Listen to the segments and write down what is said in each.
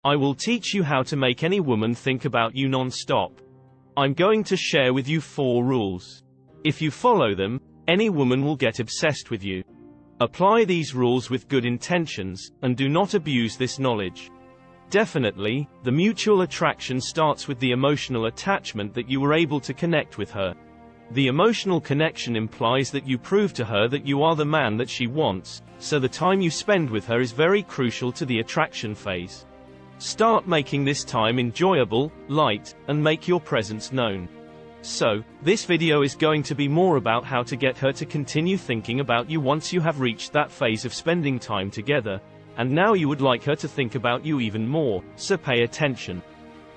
I will teach you how to make any woman think about you non-stop. I'm going to share with you 4 rules. If you follow them, any woman will get obsessed with you. Apply these rules with good intentions, and do not abuse this knowledge. Definitely, the mutual attraction starts with the emotional attachment that you were able to connect with her. The emotional connection implies that you prove to her that you are the man that she wants, so the time you spend with her is very crucial to the attraction phase. Start making this time enjoyable, light, and make your presence known. So, this video is going to be more about how to get her to continue thinking about you once you have reached that phase of spending time together, and now you would like her to think about you even more, so pay attention.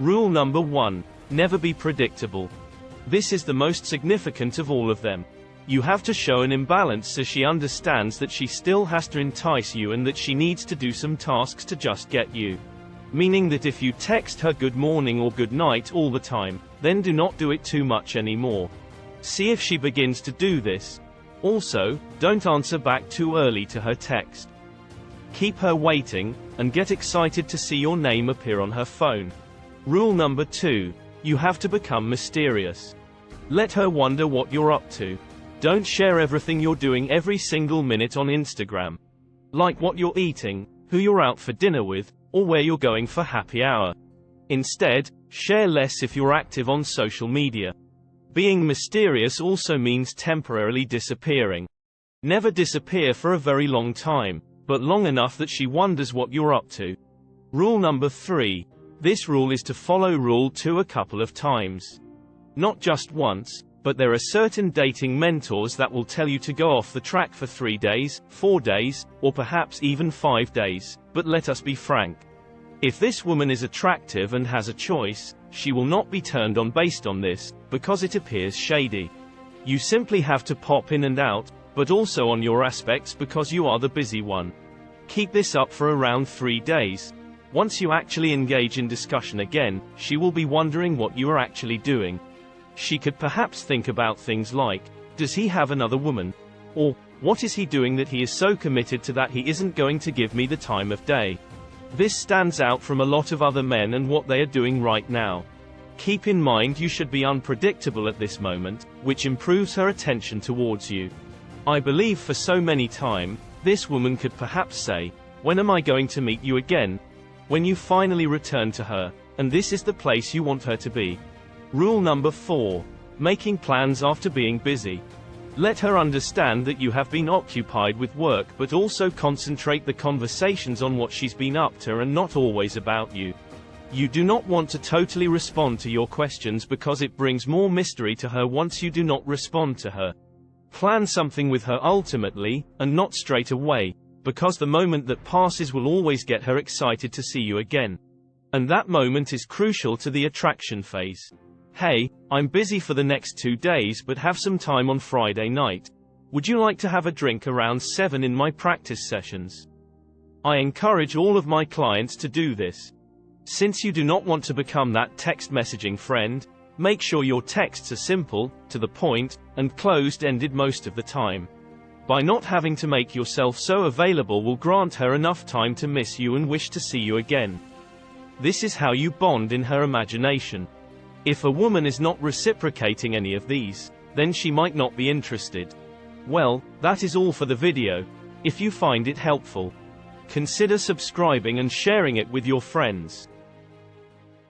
Rule number 1. Never be predictable. This is the most significant of all of them. You have to show an imbalance so she understands that she still has to entice you and that she needs to do some tasks to just get you. Meaning that if you text her good morning or good night all the time, then do not do it too much anymore. See if she begins to do this. Also, don't answer back too early to her text. Keep her waiting, and get excited to see your name appear on her phone. Rule number 2. You have to become mysterious. Let her wonder what you're up to. Don't share everything you're doing every single minute on Instagram. Like what you're eating, who you're out for dinner with, or where you're going for happy hour. Instead, share less if you're active on social media. Being mysterious also means temporarily disappearing. Never disappear for a very long time, but long enough that she wonders what you're up to. Rule number 3. This rule is to follow rule 2 a couple of times. Not just once, but there are certain dating mentors that will tell you to go off the track for 3 days, 4 days, or perhaps even 5 days, but let us be frank. If this woman is attractive and has a choice, she will not be turned on based on this, because it appears shady. You simply have to pop in and out, but also on your aspects because you are the busy one. Keep this up for around 3 days. Once you actually engage in discussion again, she will be wondering what you are actually doing. She could perhaps think about things like, does he have another woman? Or, what is he doing that he is so committed to that he isn't going to give me the time of day? This stands out from a lot of other men and what they are doing right now. Keep in mind you should be unpredictable at this moment, which improves her attention towards you. I believe for so many time, this woman could perhaps say, when am I going to meet you again? When you finally return to her, and this is the place you want her to be. Rule number 4. Making plans after being busy. Let her understand that you have been occupied with work but also concentrate the conversations on what she's been up to and not always about you. You do not want to totally respond to your questions because it brings more mystery to her once you do not respond to her. Plan something with her ultimately, and not straight away, because the moment that passes will always get her excited to see you again. And that moment is crucial to the attraction phase. Hey, I'm busy for the next 2 days but have some time on Friday night. Would you like to have a drink around 7 in my practice sessions? I encourage all of my clients to do this. Since you do not want to become that text messaging friend, make sure your texts are simple, to the point, and closed-ended most of the time. By not having to make yourself so available will grant her enough time to miss you and wish to see you again. This is how you bond in her imagination. If a woman is not reciprocating any of these, then she might not be interested. Well, that is all for the video. If you find it helpful, consider subscribing and sharing it with your friends.